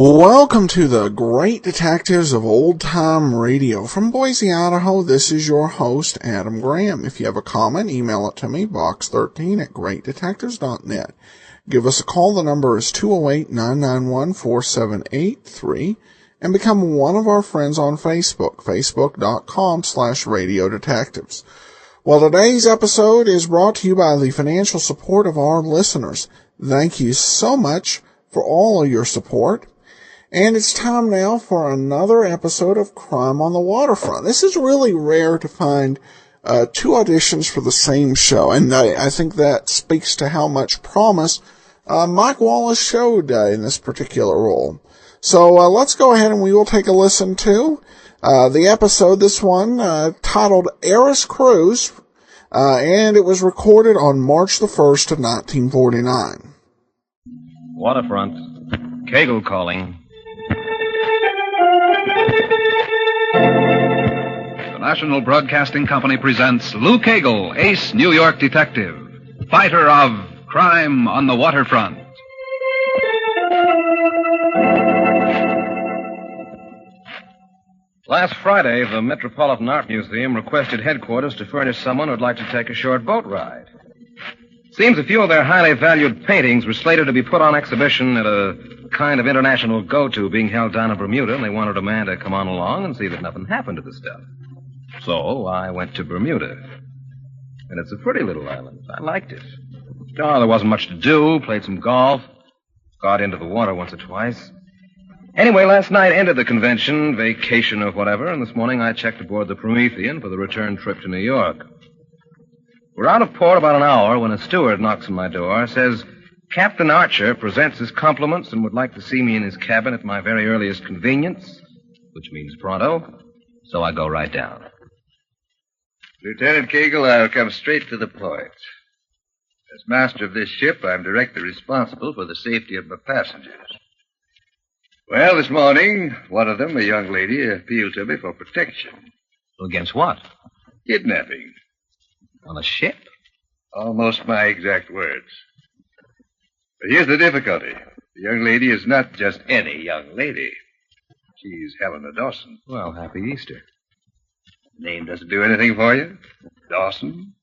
Welcome to the Great Detectives of Old Time Radio. From Boise, Idaho, this is your host, Adam Graham. If you have a comment, email it to me, box13@greatdetectives.net. Give us a call. The number is 208-991-4783. And become one of our friends on Facebook, facebook.com/Radio Detectives. Well, today's episode is brought to you by the financial support of our listeners. Thank you so much for all of your support. And it's time now for another episode of Crime on the Waterfront. This is really rare to find two auditions for the same show, and I think that speaks to how much promise Mike Wallace showed in this particular role. So let's go ahead and we will take a listen to the episode, this one titled Heiress Cruise, and it was recorded on March the 1st of 1949. Waterfront. Kegel calling. The National Broadcasting Company presents Lou Kagle, ace New York detective, fighter of Crime on the Waterfront. Last Friday, the Metropolitan Art Museum requested headquarters to furnish someone who'd like to take a short boat ride. Seems a few of their highly valued paintings were slated to be put on exhibition at a kind of international go-to being held down in Bermuda, and they wanted a man to come on along and see that nothing happened to the stuff. So I went to Bermuda. And it's a pretty little island. I liked it. Oh, there wasn't much to do. Played some golf. Got into the water once or twice. Anyway, last night ended the convention, vacation or whatever, and this morning I checked aboard the Promethean for the return trip to New York. We're out of port about an hour when a steward knocks on my door, says, Captain Archer presents his compliments and would like to see me in his cabin at my very earliest convenience, which means pronto, so I go right down. Lieutenant Kegel, I'll come straight to the point. As master of this ship, I'm directly responsible for the safety of my passengers. Well, this morning, one of them, a young lady, appealed to me for protection. Against what? Kidnapping. On a ship? Almost my exact words. But here's the difficulty. The young lady is not just any young lady. She's Helena Dawson. Well, happy Easter. Name doesn't do anything for you? Dawson?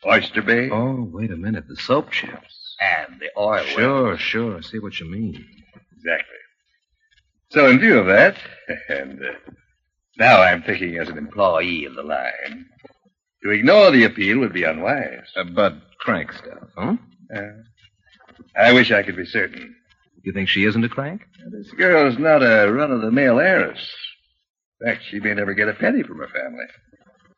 Oyster Bay? Oh, wait a minute. The soap chips. And the oil wells. Sure. I see what you mean. Exactly. So in view of that, and now I'm thinking as an employee of the line, to ignore the appeal would be unwise. But crank stuff, huh? I wish I could be certain. You think she isn't a crank? This girl's not a run-of-the-mill heiress. In fact, she may never get a penny from her family.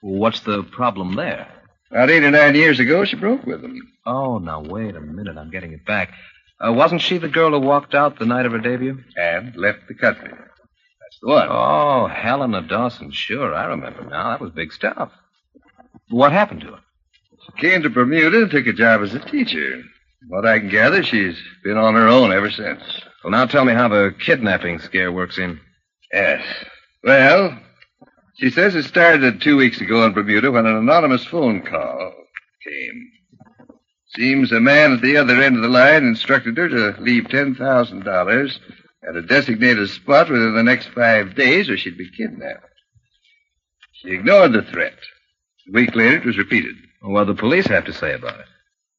What's the problem there? About 8 or 9 years ago, she broke with them. Oh, now, wait a minute. I'm getting it back. Wasn't she the girl who walked out the night of her debut? And left the country. That's the one. Oh, Helena Dawson. Sure, I remember now. That was big stuff. What happened to her? She came to Bermuda and took a job as a teacher. From what I can gather, she's been on her own ever since. Well, now tell me how the kidnapping scare works in. Yes. Well, she says it started 2 weeks ago in Bermuda when an anonymous phone call came. Seems a man at the other end of the line instructed her to leave $10,000 at a designated spot within the next 5 days or she'd be kidnapped. She ignored the threat. A week later, it was repeated. What did the police have to say about it?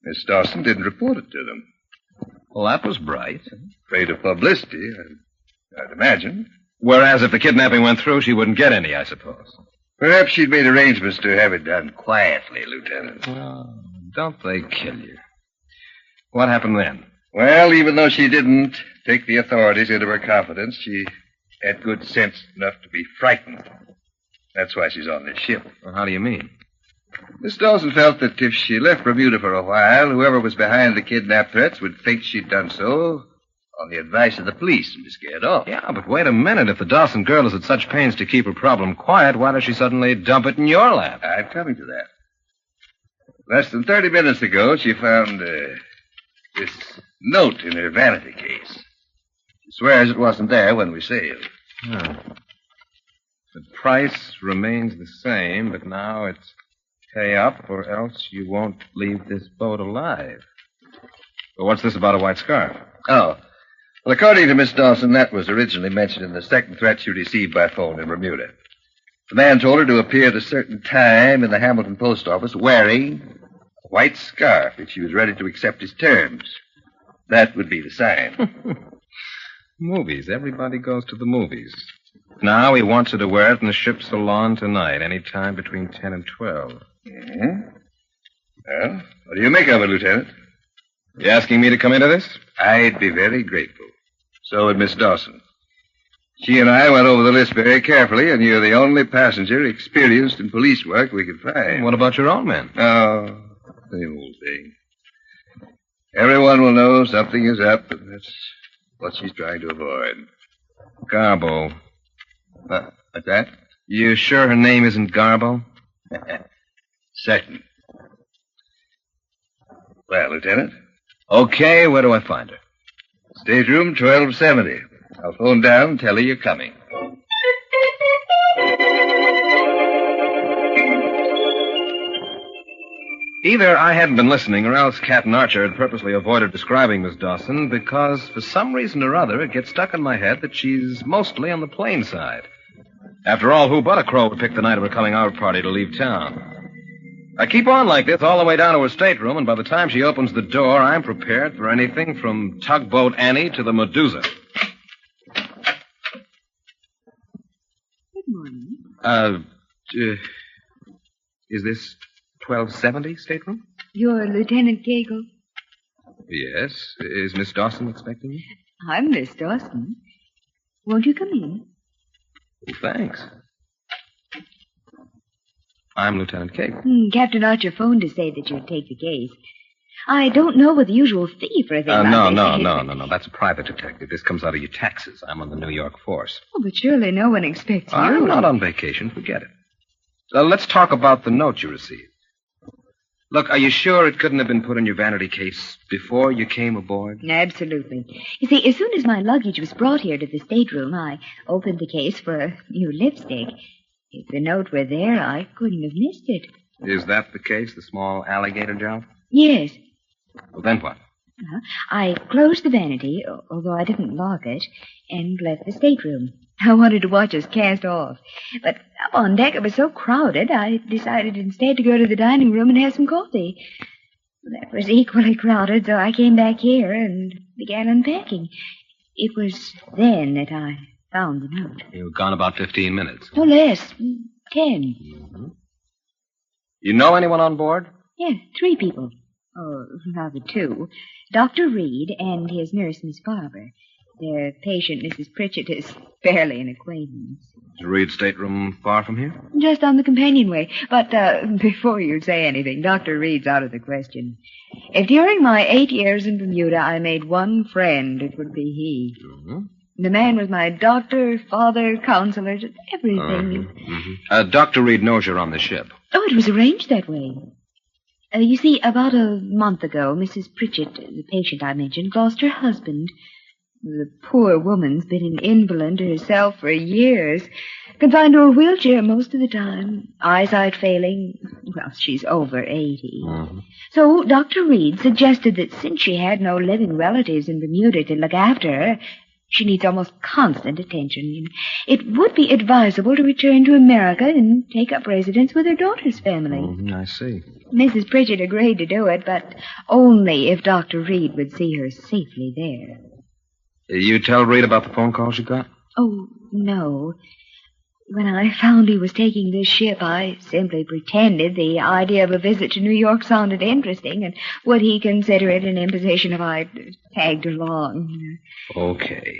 Miss Dawson didn't report it to them. Well, that was bright. Afraid of publicity, I'd imagine. Whereas if the kidnapping went through, she wouldn't get any, I suppose. Perhaps she'd made arrangements to have it done quietly, Lieutenant. Oh, don't they kill you? What happened then? Well, even though she didn't take the authorities into her confidence, she had good sense enough to be frightened. That's why she's on this ship. Well, how do you mean? Miss Dawson felt that if she left Bermuda for a while, whoever was behind the kidnap threats would think she'd done so On the advice of the police and be scared off. Yeah, but wait a minute. If the Dawson girl is at such pains to keep her problem quiet, why does she suddenly dump it in your lap? I'm coming to that. Less than 30 minutes ago, she found this note in her vanity case. She swears it wasn't there when we sailed. Oh. The price remains the same, but now it's pay up or else you won't leave this boat alive. But what's this about a white scarf? Oh. Well, according to Miss Dawson, that was originally mentioned in the second threat she received by phone in Bermuda. The man told her to appear at a certain time in the Hamilton post office wearing a white scarf if she was ready to accept his terms. That would be the sign. Movies. Everybody goes to the movies. Now he wants her to wear it in the ship's salon tonight, any time between 10 and 12. Mm-hmm. Well, what do you make of it, Lieutenant? You asking me to come into this? I'd be very grateful. So would Miss Dawson. She and I went over the list very carefully, and you're the only passenger experienced in police work we could find. What about your own men? Oh, same old thing. Everyone will know something is up, and that's what she's trying to avoid. Garbo. What's that? You sure her name isn't Garbo? Certain. Well, Lieutenant? Okay, where do I find her? Stateroom 1270. I'll phone down and tell her you're coming. Either I hadn't been listening, or else Captain Archer had purposely avoided describing Miss Dawson, because for some reason or other, it gets stuck in my head that she's mostly on the plain side. After all, who but a crow would pick the night of her coming out party to leave town? I keep on like this all the way down to her stateroom, and by the time she opens the door, I'm prepared for anything from Tugboat Annie to the Medusa. Good morning. Is this 1270 stateroom? You're Lieutenant Kegel? Yes. Is Miss Dawson expecting me? I'm Miss Dawson. Won't you come in? Well, thanks. I'm Lieutenant Kegel. Captain Archer phoned to say that you'd take the case. I don't know what the usual fee for a thing like this. No. That's a private detective. This comes out of your taxes. I'm on the New York force. Oh, but surely no one expects you. I'm not on vacation. Forget it. Let's talk about the note you received. Look, are you sure it couldn't have been put in your vanity case before you came aboard? Absolutely. You see, as soon as my luggage was brought here to the stateroom, I opened the case for a new lipstick. If the note were there, I couldn't have missed it. Is that the case, the small alligator job? Yes. Well, then what? I closed the vanity, although I didn't lock it, and left the stateroom. I wanted to watch us cast off. But up on deck, it was so crowded, I decided instead to go to the dining room and have some coffee. That was equally crowded, so I came back here and began unpacking. It was then that I found the note. You were gone about 15 minutes. No less. 10. Mm-hmm. You know anyone on board? Yeah, 3 people. Or rather 2. Dr. Reid and his nurse, Miss Barber. Their patient, Mrs. Pritchett, is barely an acquaintance. Is Reid's stateroom far from here? Just on the companionway. But before you say anything, Dr. Reid's out of the question. If during my 8 years in Bermuda I made one friend, it would be he. Mm-hmm. The man was my doctor, father, counselor, just everything. Mm-hmm. Dr. Reid knows you're on the ship. Oh, it was arranged that way. You see, about a month ago, Mrs. Pritchett, the patient I mentioned, lost her husband. The poor woman's been an invalid herself for years, confined to a wheelchair most of the time, eyesight failing. Well, she's over 80. Mm-hmm. So Dr. Reid suggested that since she had no living relatives in Bermuda to look after her, she needs almost constant attention. It would be advisable to return to America and take up residence with her daughter's family. Mm-hmm, I see. Mrs. Pritchett agreed to do it, but only if Dr. Reid would see her safely there. You tell Reid about the phone calls you got? Oh, no. When I found he was taking this ship, I simply pretended the idea of a visit to New York sounded interesting, and would he consider it an imposition if I tagged along? Okay.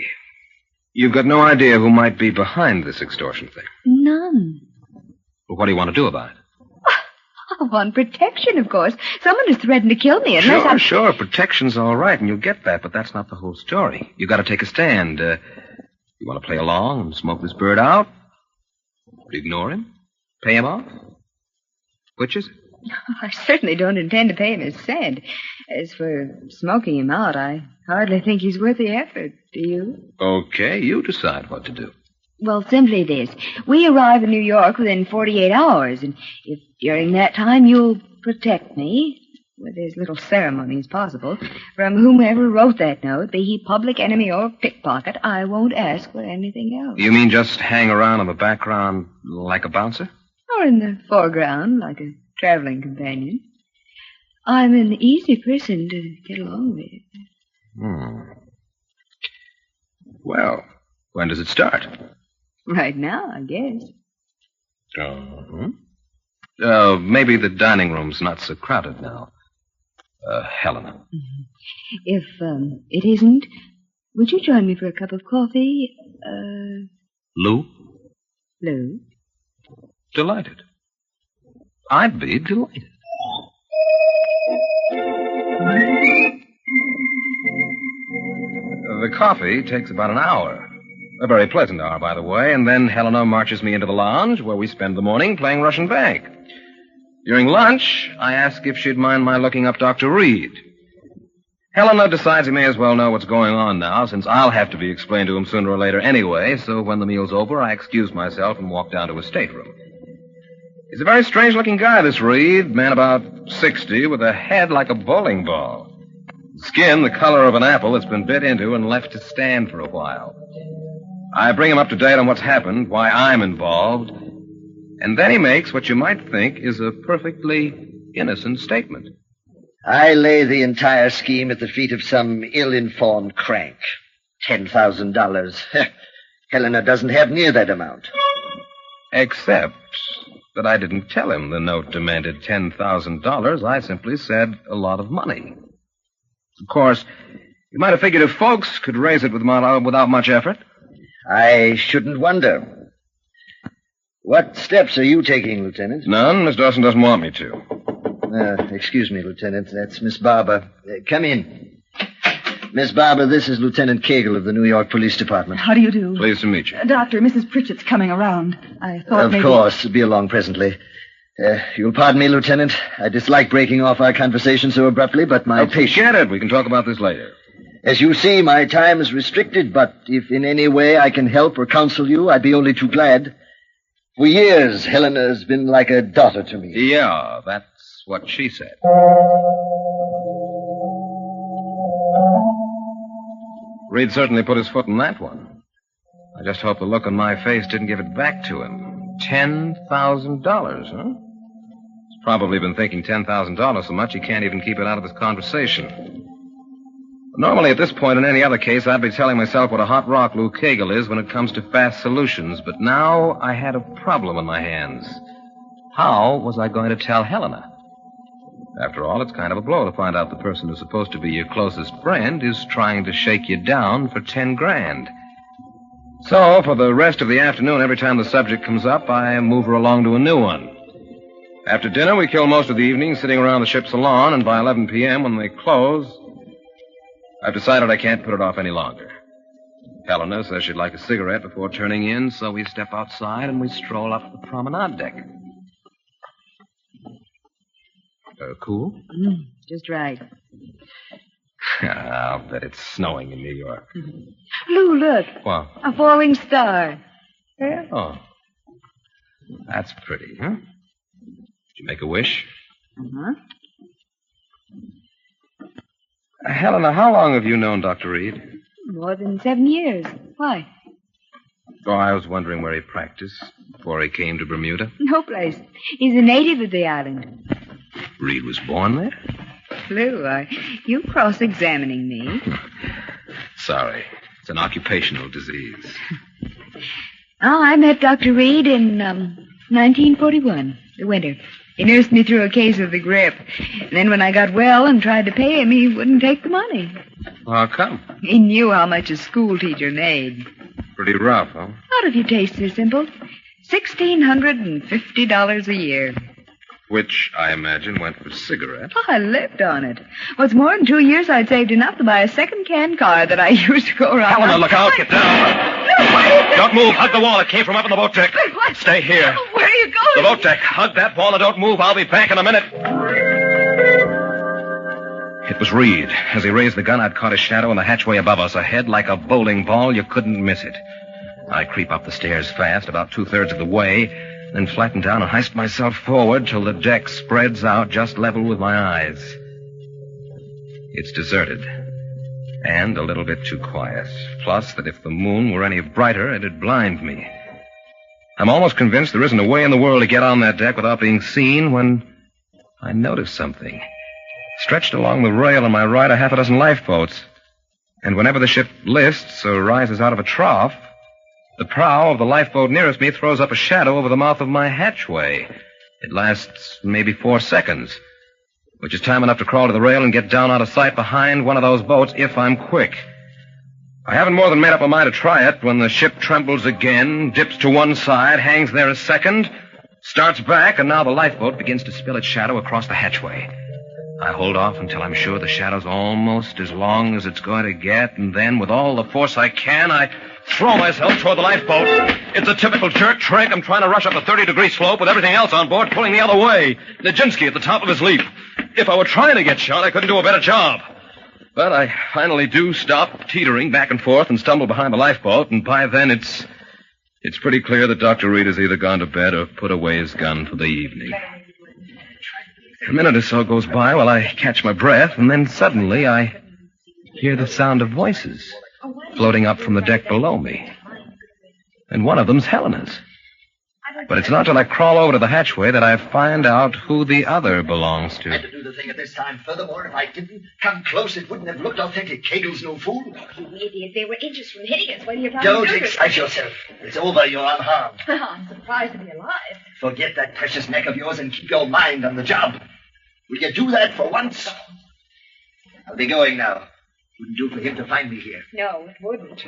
You've got no idea who might be behind this extortion thing? None. Well, what do you want to do about it? Oh, on protection, of course. Someone has threatened to kill me unless Sure. Protection's all right, and you'll get that, but that's not the whole story. You got to take a stand. You want to play along and smoke this bird out? Ignore him? Pay him off? Which is it? I certainly don't intend to pay him a cent. As for smoking him out, I hardly think he's worth the effort. Do you? Okay, you decide what to do. Well, simply this. We arrive in New York within 48 hours, and if during that time you'll protect me, with as little ceremony as possible, from whomever wrote that note, be he public enemy or pickpocket, I won't ask for anything else. You mean just hang around in the background like a bouncer? Or in the foreground, like a traveling companion. I'm an easy person to get along with. Well, when does it start? Right now, I guess. Maybe the dining room's not so crowded now. Helena. If it isn't, would you join me for a cup of coffee? Lou? Lou? Delighted. I'd be delighted. The coffee takes about an hour. A very pleasant hour, by the way, and then Helena marches me into the lounge where we spend the morning playing Russian Bank. During lunch, I ask if she'd mind my looking up Dr. Reid. Helena decides he may as well know what's going on now, since I'll have to be explained to him sooner or later anyway, so when the meal's over, I excuse myself and walk down to his stateroom. He's a very strange-looking guy, this Reid, man about 60, with a head like a bowling ball. Skin the color of an apple that's been bit into and left to stand for a while. I bring him up to date on what's happened, why I'm involved, and then he makes what you might think is a perfectly innocent statement. I lay the entire scheme at the feet of some ill-informed crank. $10,000. Helena doesn't have near that amount. Except that I didn't tell him the note demanded $10,000. I simply said a lot of money. Of course, you might have figured if folks could raise it without much effort. I shouldn't wonder. What steps are you taking, Lieutenant? None. Miss Dawson doesn't want me to. Excuse me, Lieutenant. That's Miss Barber. Come in. Miss Barber, this is Lieutenant Kegel of the New York Police Department. How do you do? Pleased to meet you. Doctor, Mrs. Pritchett's coming around. I thought maybe... Of course. Be along presently. You'll pardon me, Lieutenant. I dislike breaking off our conversation so abruptly, but my patient... Forget it. We can talk about this later. As you see, my time is restricted, but if in any way I can help or counsel you, I'd be only too glad. For years, Helena's been like a daughter to me. Yeah, that's what she said. Reid certainly put his foot in that one. I just hope the look on my face didn't give it back to him. $10,000, huh? He's probably been thinking $10,000 so much he can't even keep it out of his conversation. Normally, at this point in any other case, I'd be telling myself what a hot rock Lou Kegel is when it comes to fast solutions. But now I had a problem on my hands. How was I going to tell Helena? After all, it's kind of a blow to find out the person who's supposed to be your closest friend is trying to shake you down for $10,000. So, for the rest of the afternoon, every time the subject comes up, I move her along to a new one. After dinner, we kill most of the evening sitting around the ship's salon, and by 11 p.m., when they close... I've decided I can't put it off any longer. Helena says she'd like a cigarette before turning in, so we step outside and we stroll up the promenade deck. Cool? Just right. I'll bet it's snowing in New York. Lou, look. What? A falling star. Yeah? Oh. That's pretty, huh? Did you make a wish? Uh-huh. Helena, how long have you known Dr. Reid? More than 7 years. Why? Oh, I was wondering where he practiced before he came to Bermuda. No place. He's a native of the island. Reid was born there? Lou, you cross-examining me? Sorry. It's an occupational disease. I met Dr. Reid in 1941, the winter. He nursed me through a case of the grip. And then when I got well and tried to pay him, he wouldn't take the money. How come? He knew how much a schoolteacher made. Pretty rough, huh? Not if you taste so simple. $1,650 a year. Which, I imagine, went for cigarettes. Oh, I lived on it. What's more, in 2 years, I'd saved enough to buy a second-hand car that I used to go around. Helena, look out. Get down. No, what is it? Don't move. Hug the wall. It came from up on the boat deck. But what? Stay here. Where are you The going? boat deck. Hug that wall and don't move. I'll be back in a minute. It was Reid. As he raised the gun, I'd caught his shadow in the hatchway above us. Ahead, like a bowling ball, you couldn't miss it. I creep up the stairs fast, about 2/3 of the way, then flatten down and heist myself forward till the deck spreads out just level with my eyes. It's deserted. And a little bit too quiet. Plus, that if the moon were any brighter, it'd blind me. I'm almost convinced there isn't a way in the world to get on that deck without being seen when I notice something. Stretched along the rail on my right are half a dozen lifeboats. And whenever the ship lists or rises out of a trough, the prow of the lifeboat nearest me throws up a shadow over the mouth of my hatchway. It lasts maybe 4 seconds, which is time enough to crawl to the rail and get down out of sight behind one of those boats if I'm quick. I haven't more than made up my mind to try it when the ship trembles again, dips to one side, hangs there a second, starts back, and now the lifeboat begins to spill its shadow across the hatchway. I hold off until I'm sure the shadow's almost as long as it's going to get, and then, with all the force I can, I throw myself toward the lifeboat. It's a typical jerk trick. I'm trying to rush up a 30-degree slope with everything else on board pulling the other way. Nijinsky at the top of his leap. If I were trying to get shot, I couldn't do a better job. But I finally do stop teetering back and forth and stumble behind the lifeboat, and by then it's pretty clear that Dr. Reid has either gone to bed or put away his gun for the evening. A minute or so goes by while I catch my breath, and then suddenly I hear the sound of voices floating up from the deck below me. And one of them's Helena's. But it's not till I crawl over to the hatchway that I find out who the other belongs I had to. to do the thing at this time. Furthermore, if I didn't come close, it wouldn't have looked authentic. Kegel's no fool. You idiot. They were inches from hitting us when you're trying Don't to do excite yourself. It's over. You're unharmed. I'm surprised to be alive. Forget that precious neck of yours and keep your mind on the job. Will you do that for once? I'll be going now. Wouldn't do for him to find me here. No, it wouldn't.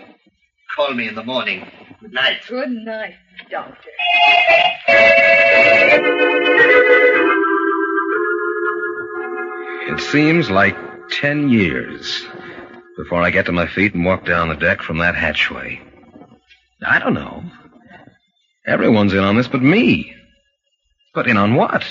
Call me in the morning. Good night. Good night, Doctor. It seems like 10 years before I get to my feet and walk down the deck from that hatchway. I don't know. Everyone's in on this but me. But in on what?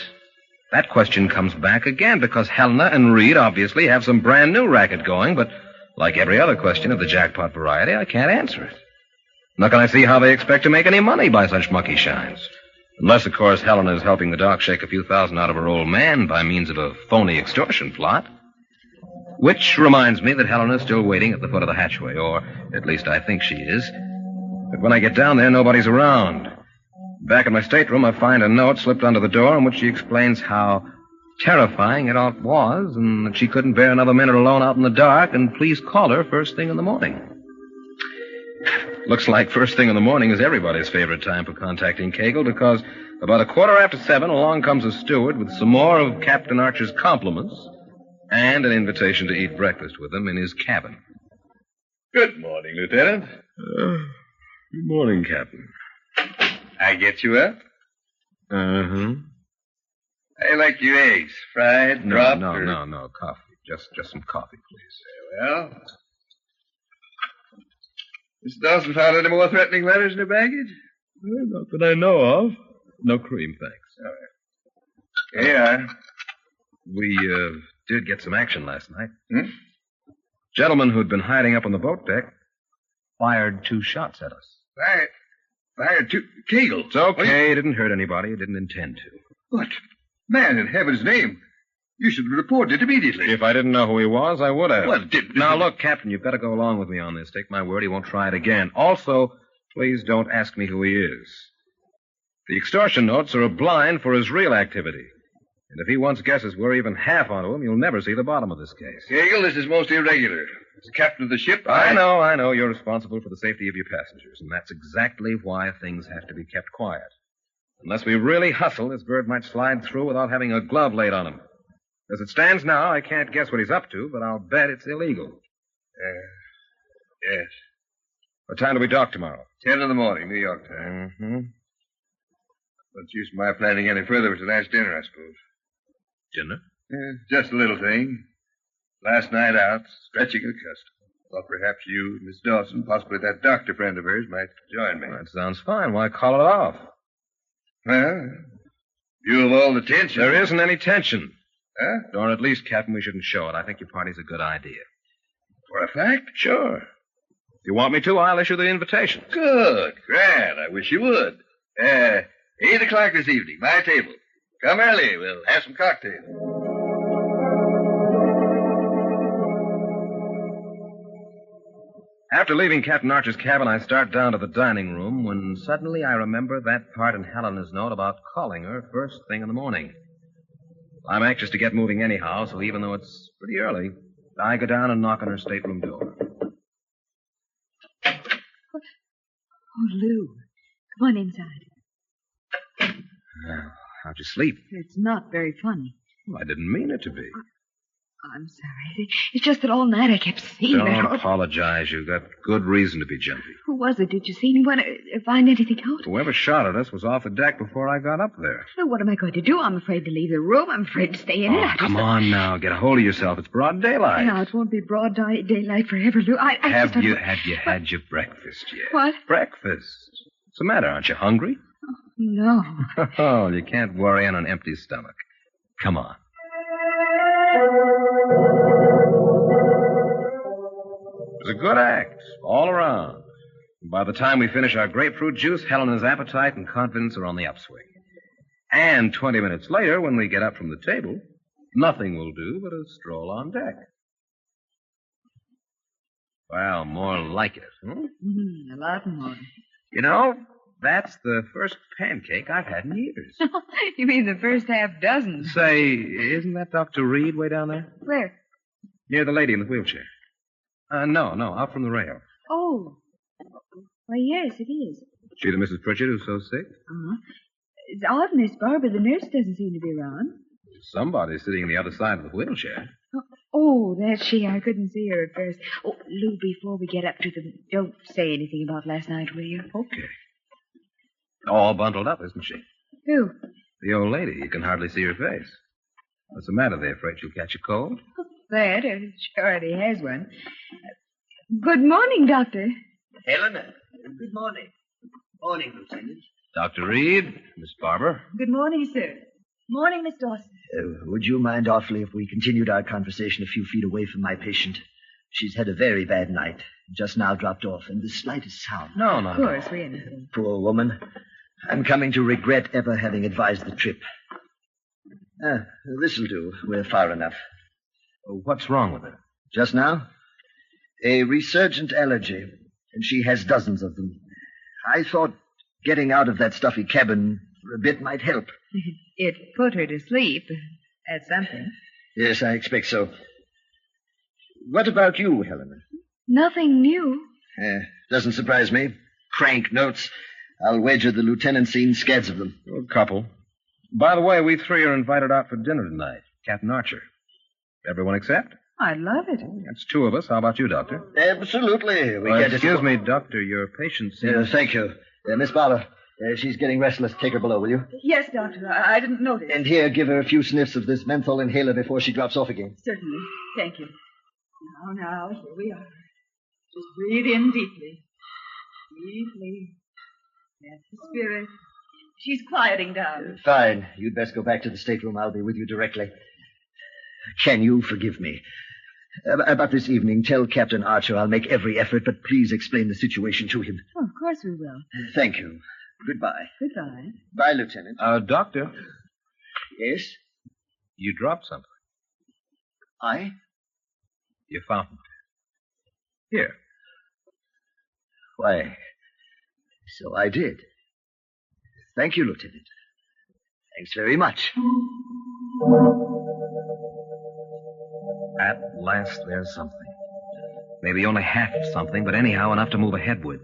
That question comes back again because Helena and Reid obviously have some brand new racket going, but like every other question of the jackpot variety, I can't answer it. Nor can I see how they expect to make any money by such mucky shines. Unless, of course, Helena's helping the doc shake a few thousand out of her old man by means of a phony extortion plot. Which reminds me that Helena's still waiting at the foot of the hatchway, or at least I think she is. But when I get down there, nobody's around. Back in my stateroom, I find a note slipped under the door in which she explains how terrifying it all was and that she couldn't bear another minute alone out in the dark and please call her first thing in the morning. Looks like first thing in the morning is everybody's favorite time for contacting Kegel because about 7:15 along comes a steward with some more of Captain Archer's compliments and an invitation to eat breakfast with him in his cabin. Good morning, Lieutenant. Good morning, Captain. I get you up? Uh-huh. I like your eggs. Fried, dropped, or... No. Coffee. Just some coffee, please. Well... Mr. Dawson found any more threatening letters in her baggage? Well, not that I know of. No cream, thanks. All right. Here you are. We, did get some action last night. Gentleman who'd been hiding up on the boat deck fired 2 shots at us. Fired to Kagle. It's okay. It didn't hurt anybody. It didn't intend to. What? Man, in heaven's name. You should have reported it immediately. If I didn't know who he was, I would have. Well, Now, look, Captain, you've got to go along with me on this. Take my word, he won't try it again. Also, please don't ask me who he is. The extortion notes are a blind for his real activity. And if he once guesses we're even half onto him, you'll never see the bottom of this case. Kagle, this is most irregular. As captain of the ship, I know. You're responsible for the safety of your passengers, and that's exactly why things have to be kept quiet. Unless we really hustle, this bird might slide through without having a glove laid on him. As it stands now, I can't guess what he's up to, but I'll bet it's illegal. Yes. What time do we dock tomorrow? 10 in the morning, New York time. Mm-hmm. What's use my planning any further with tonight's dinner, I suppose. Dinner? Just a little thing. Last night out, stretching a custom. Thought perhaps you, Miss Dawson, possibly that doctor friend of hers, might join me. That sounds fine. Why call it off? Well, view of all the tension. There isn't any tension. Huh? Or at least, Captain, we shouldn't show it. I think your party's a good idea. For a fact? Sure. If you want me to, I'll issue the invitation. Good. Grand. I wish you would. 8 o'clock this evening, my table. Come early. We'll have some cocktails. After leaving Captain Archer's cabin, I start down to the dining room when suddenly I remember that part in Helena's note about calling her first thing in the morning. I'm anxious to get moving anyhow, so even though it's pretty early, I go down and knock on her stateroom door. Oh, Lou. Come on inside. Well, how'd you sleep? It's not very funny. Well, I didn't mean it to be. I'm sorry. It's just that all night I kept seeing Don't her. apologize. You've got good reason to be jumpy. Who was it? Did you see anyone find anything out? Whoever shot at us was off the deck before I got up there. Well, what am I going to do? I'm afraid to leave the room. I'm afraid to stay in it. Come on now. Get a hold of yourself. It's broad daylight. No, it won't be broad daylight forever, Lou. Have you had your breakfast yet? What? Breakfast. What's the matter? Aren't you hungry? No. Oh, you can't worry on an empty stomach. Come on. It was a good act, all around. By the time we finish our grapefruit juice, Helena's appetite and confidence are on the upswing. And 20 minutes later, when we get up from the table, nothing will do but a stroll on deck. Well, more like it, huh? A lot more. You know, that's the first pancake I've had in years. You mean the first half dozen? Say, isn't that Dr. Reid way down there? Where? Near the lady in the wheelchair. No, out from the rail. Oh. Why, yes, it is. She the Mrs. Pritchard who's so sick? Uh-huh. It's odd Miss Barbara, the nurse, doesn't seem to be around. Somebody's sitting on the other side of the wheelchair. Oh, that's she. I couldn't see her at first. Oh, Lou, before we get up to them, don't say anything about last night, will you? Okay. All bundled up, isn't she? Who? The old lady. You can hardly see her face. What's the matter? They afraid she'll catch a cold? That, she already has one. Good morning, Doctor. Helena, good morning. Morning, Lieutenant. Dr. Reid, Miss Barber. Good morning, sir. Morning, Miss Dawson. Would you mind awfully if we continued our conversation a few feet away from my patient? She's had a very bad night. Just now dropped off, and the slightest sound. No. Of course, we understand. Poor woman. I'm coming to regret ever having advised the trip. This'll do. We're far enough. What's wrong with her? Just now? A resurgent allergy, and she has dozens of them. I thought getting out of that stuffy cabin for a bit might help. It put her to sleep. That's something. Yes, I expect so. What about you, Helena? Nothing new. Doesn't surprise me. Crank notes. I'll wager the lieutenant's seen scads of them. A couple. By the way, we three are invited out for dinner tonight. Captain Archer. Everyone accept? I'd love it. That's two of us. How about you, Doctor? Absolutely. Excuse me, Doctor. Your patient seems... Thank you. Miss Barber, she's getting restless. Take her below, will you? Yes, Doctor. I didn't notice. And here, give her a few sniffs of this menthol inhaler before she drops off again. Certainly. Thank you. Now, here we are. Just breathe in deeply. Deeply. That's the spirit. She's quieting down. Fine. You'd best go back to the stateroom. I'll be with you directly. Can you forgive me? About this evening, tell Captain Archer I'll make every effort, but please explain the situation to him. Oh, of course we will. Thank you. Goodbye. Goodbye. Bye, Lieutenant. Doctor. Yes? You dropped something. I? Your fountain. Here. Why, so I did. Thank you, Lieutenant. Thanks very much. At last, there's something. Maybe only half of something, but anyhow enough to move ahead with.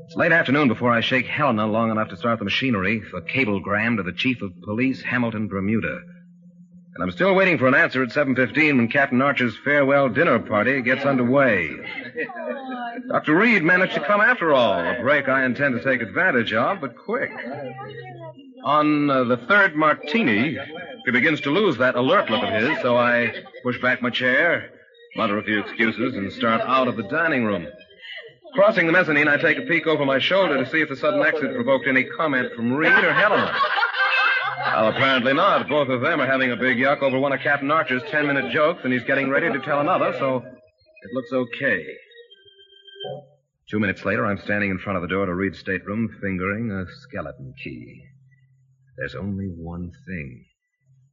It's late afternoon before I shake Helena long enough to start the machinery for cablegram to the Chief of Police, Hamilton, Bermuda. And I'm still waiting for an answer at 7:15 when Captain Archer's farewell dinner party gets underway. Dr. Reid managed to come after all, a break I intend to take advantage of, but quick. On the third martini, he begins to lose that alert look of his, so I push back my chair, mutter a few excuses, and start out of the dining room. Crossing the mezzanine, I take a peek over my shoulder to see if the sudden exit provoked any comment from Reid or Helena. Well, apparently not. Both of them are having a big yuck over one of Captain Archer's 10-minute jokes, and he's getting ready to tell another, so it looks okay. 2 minutes later, I'm standing in front of the door to Reid's stateroom, fingering a skeleton key. There's only one thing.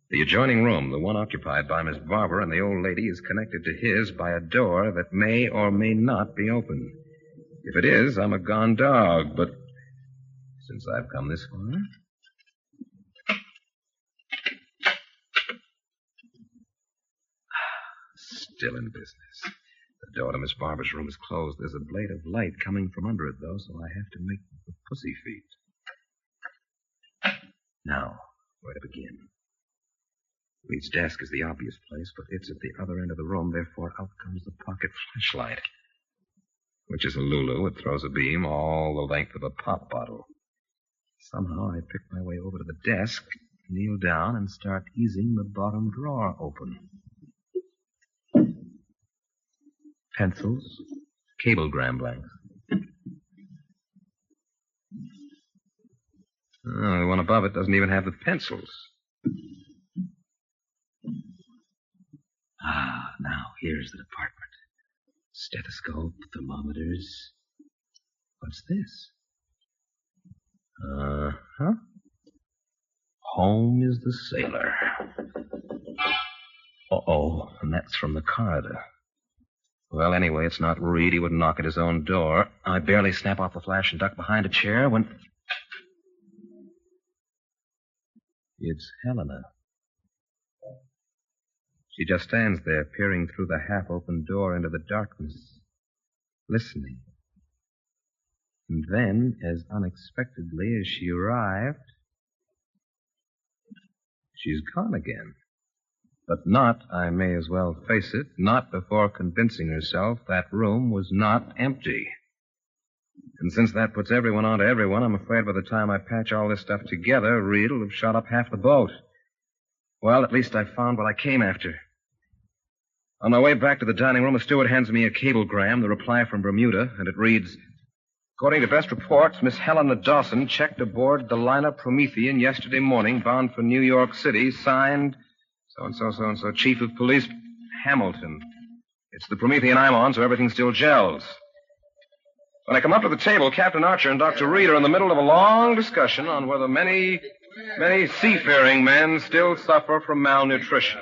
The adjoining room, the one occupied by Miss Barber and the old lady, is connected to his by a door that may or may not be open. If it is, I'm a gone dog, but since I've come this far... Still in business. The door to Miss Barber's room is closed. There's a blade of light coming from under it, though, so I have to make the pussy feet. Now, where to begin? Reid's desk is the obvious place, but it's at the other end of the room, therefore out comes the pocket flashlight, which is a Lulu. It throws a beam all the length of a pop bottle. Somehow I pick my way over to the desk, kneel down, and start easing the bottom drawer open. Pencils, cablegram blanks. Oh, the one above it doesn't even have the pencils. Now, here's the department. Stethoscope, thermometers. What's this? Uh-huh. Home is the sailor. Uh-oh, and that's from the corridor. Well, anyway, it's not Reid. He wouldn't knock at his own door. I barely snap off the flash and duck behind a chair when... It's Helena. She just stands there, peering through the half-open door into the darkness, listening. And then, as unexpectedly as she arrived, she's gone again. But not, I may as well face it, not before convincing herself that room was not empty. And since that puts everyone onto everyone, I'm afraid by the time I patch all this stuff together, Reid will have shot up half the boat. Well, at least I found what I came after. On my way back to the dining room, a steward hands me a cablegram, the reply from Bermuda, and it reads, according to best reports, Miss Helena Dawson checked aboard the liner Promethean yesterday morning, bound for New York City, signed so-and-so, Chief of Police Hamilton. It's the Promethean I'm on, so everything still gels. When I come up to the table, Captain Archer and Dr. Reid are in the middle of a long discussion on whether many seafaring men still suffer from malnutrition.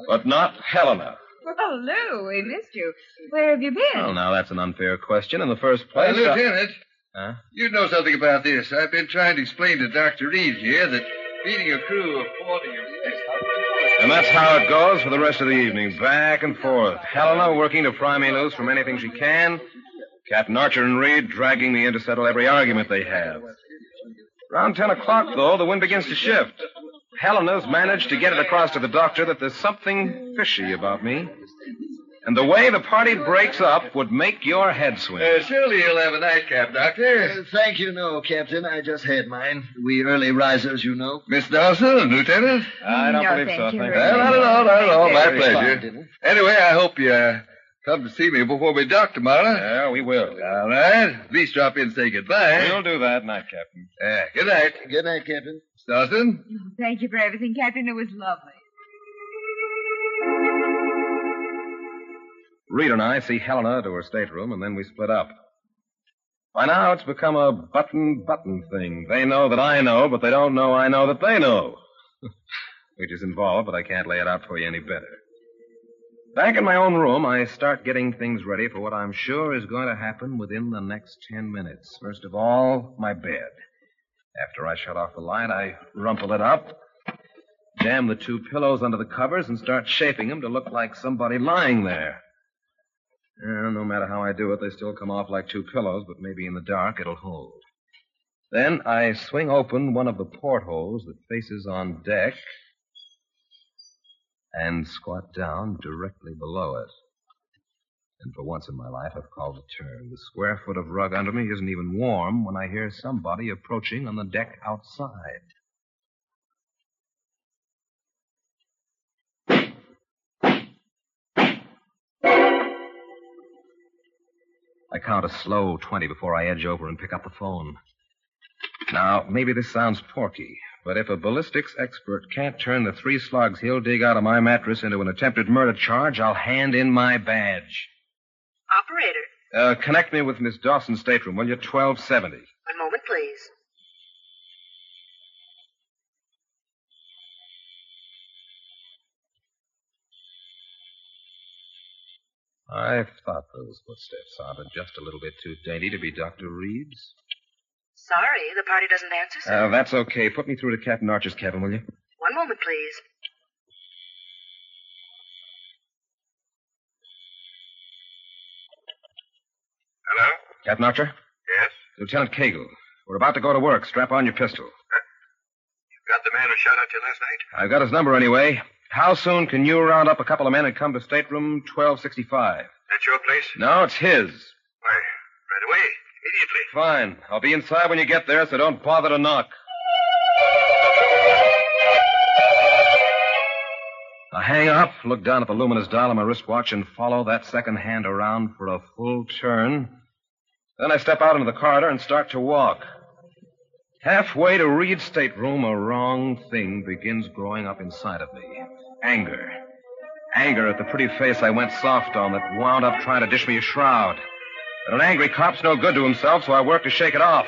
But not Helena. Oh, Lou, we missed you. Where have you been? Well, now, that's an unfair question. In the first place... Lieutenant, Huh? you know something about this. I've been trying to explain to Dr. Reid here that feeding a crew of 40 of these... And that's how it goes for the rest of the evening, back and forth. Helena working to pry me loose from anything she can. Captain Archer and Reid dragging me in to settle every argument they have. Around 10 o'clock, though, the wind begins to shift. Helena's managed to get it across to the doctor that there's something fishy about me. And the way the party breaks up would make your head swim. Surely you'll have a nightcap, Doctor. Thank you, no, Captain. I just had mine. We early risers, you know. Miss Dawson, Lieutenant? I don't No, believe so. thank you Thank very you. much. Not at all. My Very pleasure. fine dinner. Anyway, I hope you come to see me before we dock tomorrow. Yeah, we will. All right. At least drop in and say goodbye. We'll do that night, Captain. Good night. Good night, Captain. Miss Dawson? Thank you for everything, Captain. It was lovely. Reid and I see Helena to her stateroom, and then we split up. By now, it's become a button thing. They know that I know, but they don't know I know that they know. Which is involved, but I can't lay it out for you any better. Back in my own room, I start getting things ready for what I'm sure is going to happen within the next 10 minutes. First of all, my bed. After I shut off the light, I rumple it up, jam the two pillows under the covers, and start shaping them to look like somebody lying there. No matter how I do it, they still come off like two pillows, but maybe in the dark it'll hold. Then I swing open one of the portholes that faces on deck and squat down directly below it. And for once in my life, I've called a turn. The square foot of rug under me isn't even warm when I hear somebody approaching on the deck outside. I count a slow 20 before I edge over and pick up the phone. Now, maybe this sounds porky, but if a ballistics expert can't turn the 3 slugs he'll dig out of my mattress into an attempted murder charge, I'll hand in my badge. Operator. Connect me with Miss Dawson's stateroom, will you? 1270. One moment, please. I thought those footsteps sounded just a little bit too dainty to be Dr. Reid's. Sorry, the party doesn't answer, sir. That's okay. Put me through to Captain Archer's cabin, will you? One moment, please. Hello? Captain Archer? Yes? Lieutenant Kegel. We're about to go to work. Strap on your pistol. You've got the man who shot at you last night? I've got his number anyway. How soon can you round up a couple of men and come to stateroom 1265? That's your place? No, it's his. Why, right away. Immediately. Fine. I'll be inside when you get there, so don't bother to knock. I hang up, look down at the luminous dial on my wristwatch, and follow that second hand around for a full turn. Then I step out into the corridor and start to walk. Halfway to Reid's stateroom, a wrong thing begins growing up inside of me. Anger. Anger at the pretty face I went soft on that wound up trying to dish me a shroud. But an angry cop's no good to himself, so I work to shake it off.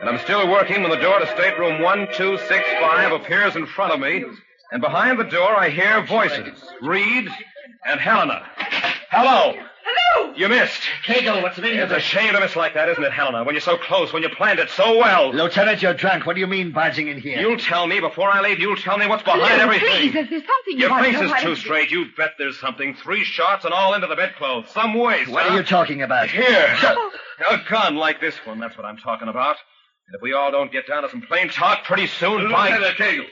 And I'm still working when the door to stateroom 1265 appears in front of me, and behind the door I hear voices. Reid and Helena. Hello! Hello! You missed. Kegel, what's the meaning of It's a this? shame to miss like that, isn't it, Helena? When you're so close, when you planned it so well. Lieutenant, you're drunk. What do you mean barging in here? You'll tell me before I leave. You'll tell me what's behind Lou, everything. please, if there's something you Your want to face know, is why too don't you- straight. You bet there's something. 3 shots and all into the bedclothes. Some waste. What are you talking about? Here. A gun like this one. That's what I'm talking about. And if we all don't get down to some plain talk pretty soon, Lieutenant Kagle,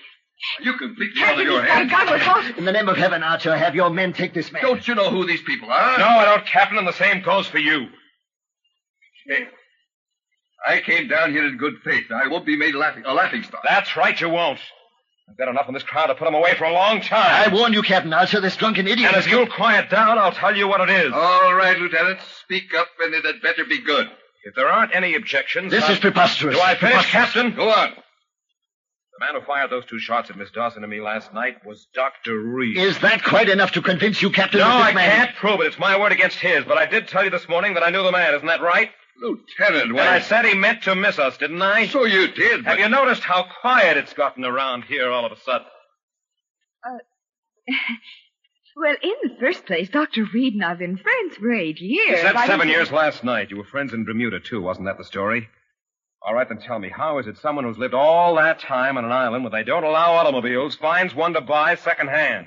are you completely out of your Got a head? gun with us. In the name of heaven, Archer, have your men take this man. Don't you know who these people are? No, I don't, Captain, and the same goes for you. Hey, I came down here in good faith. I won't be made a laughing stock. That's right, you won't. I've got enough in this crowd to put them away for a long time. I warn you, Captain Archer, this drunken idiot... And if you'll quiet down, I'll tell you what it is. All right, Lieutenant. Speak up, and it had better be good. If there aren't any objections... This is preposterous. Do I finish, Captain? Go on. The man who fired those 2 shots at Miss Dawson and me last night was Dr. Reid. Is that quite enough to convince you, Captain, No, that I this man... can't prove it. It's my word against his. But I did tell you this morning that I knew the man. Isn't that right? Lieutenant, And I said he meant to miss us, didn't I? So you did, but... Have you noticed how quiet it's gotten around here all of a sudden? Well, in the first place, Dr. Reid and I have been friends for 8 years. You said Why 7 don't you- years last night. You were friends in Bermuda, too. Wasn't that the story? All right, then tell me, how is it someone who's lived all that time on an island where they don't allow automobiles finds one to buy secondhand?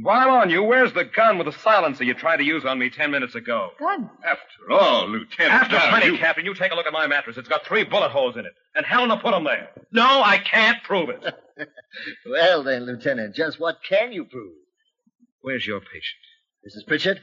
While I'm on you, where's the gun with the silencer you tried to use on me 10 minutes ago? Gun. After all, Lieutenant... After now plenty, you- Captain, you take a look at my mattress. It's got 3 bullet holes in it. And Helena put them there. No, I can't prove it. Well, then, Lieutenant, just what can you prove? Where's your patient? Mrs. Pritchett?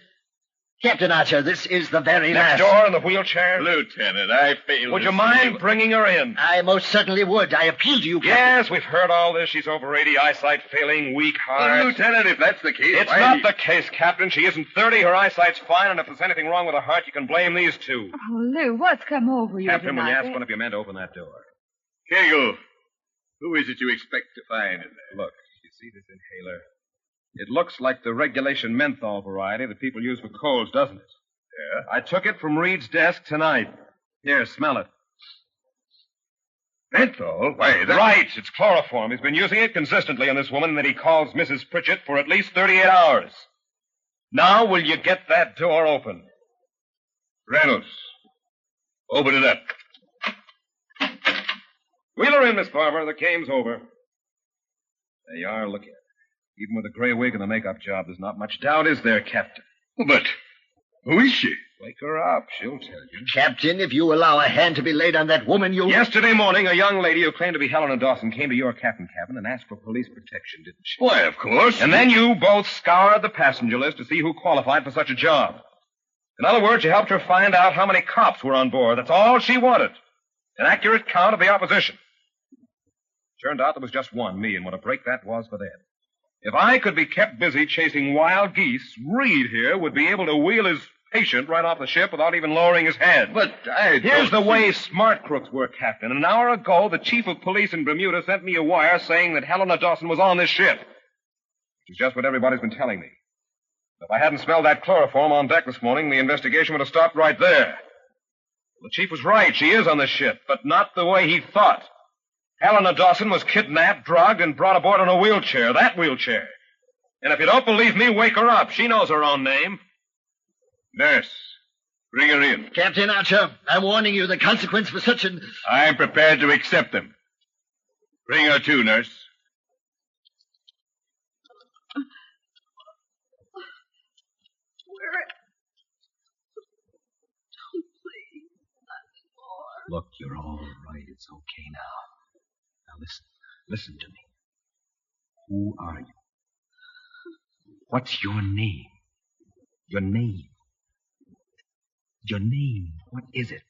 Captain Archer, this is the very Next last... door in the wheelchair? Lieutenant, I failed Would to you see mind bringing her in? I most certainly would. I appeal to you, Captain. Yes, we've heard all this. She's over 80, eyesight failing, weak heart. Lieutenant, if that's the case... It's why- not the case, Captain. She isn't 30. Her eyesight's fine, and if there's anything wrong with her heart, you can blame these 2. Oh, Lou, what's come over you Captain, when you tonight? ask one of your men to open that door. Kegel, who is it you expect to find in there? Look, you see this inhaler? It looks like the regulation menthol variety that people use for colds, doesn't it? Yeah? I took it from Reid's desk tonight. Here, smell it. Menthol? Why, that... Right, it's chloroform. He's been using it consistently on this woman that he calls Mrs. Pritchett for at least 38 hours. Now will you get that door open? Reynolds, open it up. Wheel her in, Miss Barber. The game's over. There you are. Look at her. Even with the gray wig and the makeup job, there's not much doubt, is there, Captain? But who is she? Wake her up. She'll tell you. Captain, if you allow a hand to be laid on that woman, you'll... Yesterday morning, a young lady who claimed to be Helena Dawson came to your captain cabin and asked for police protection, didn't she? Why, of course. And then you both scoured the passenger list to see who qualified for such a job. In other words, you helped her find out how many cops were on board. That's all she wanted. An accurate count of the opposition. Turned out there was just one, me, and what a break that was for them. If I could be kept busy chasing wild geese, Reid here would be able to wheel his patient right off the ship without even lowering his head. But Here's the way smart crooks work, Captain. An hour ago, the chief of police in Bermuda sent me a wire saying that Helena Dawson was on this ship. Which is just what everybody's been telling me. If I hadn't smelled that chloroform on deck this morning, the investigation would have stopped right there. Well, the chief was right. She is on the ship, but not the way he thought. Helena Dawson was kidnapped, drugged, and brought aboard in a wheelchair. That wheelchair. And if you don't believe me, wake her up. She knows her own name. Nurse, bring her in. Captain Archer, I'm warning you, the consequence for such an... I'm prepared to accept them. Bring her too, nurse. Don't please, not anymore. Look, you're all right. It's okay now. Now listen to me. Who are you? What's your name? Your name. Your name, what is it?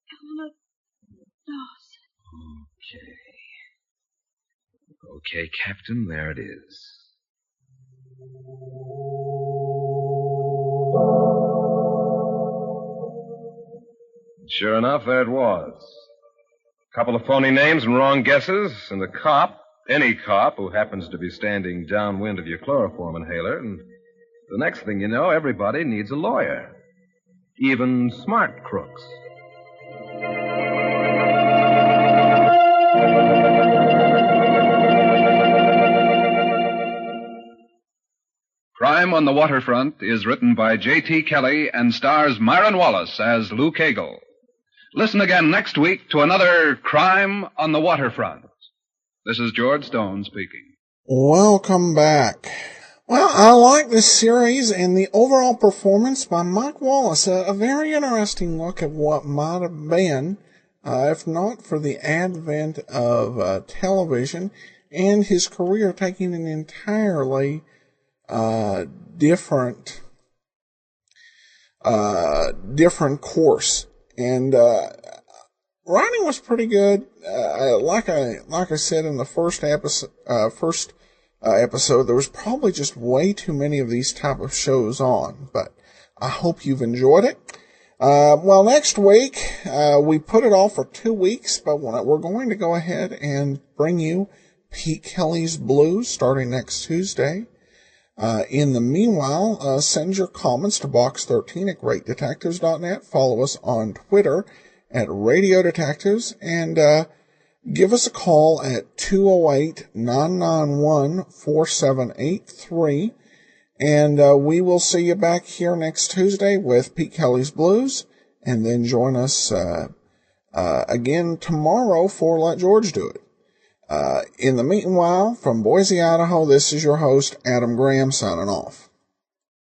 Helena Dawson. Okay, Captain, there it is. Sure enough, there it was. A couple of phony names and wrong guesses, and a cop, any cop, who happens to be standing downwind of your chloroform inhaler, and the next thing you know, everybody needs a lawyer. Even smart crooks. Crime on the Waterfront is written by J.T. Kelly and stars Myron Wallace as Lou Kegel. Listen again next week to another Crime on the Waterfront. This is George Stone speaking. Welcome back. Well, I like this series and the overall performance by Mike Wallace. A very interesting look at what might have been, if not for the advent of television and his career taking an entirely different course. And writing was pretty good. Like I said in the first episode, there was probably just way too many of these type of shows on. But I hope you've enjoyed it. Well, next week we put it off for 2 weeks, but we're going to go ahead and bring you Pete Kelly's Blues starting next Tuesday. In the meanwhile, send your comments to box13@greatdetectives.net. Follow us on Twitter at Radio Detectives, and give us a call at 208-991-4783. And we will see you back here next Tuesday with Pete Kelly's Blues, and then join us again tomorrow for Let George Do It. In the meanwhile, from Boise, Idaho, this is your host, Adam Graham, signing off.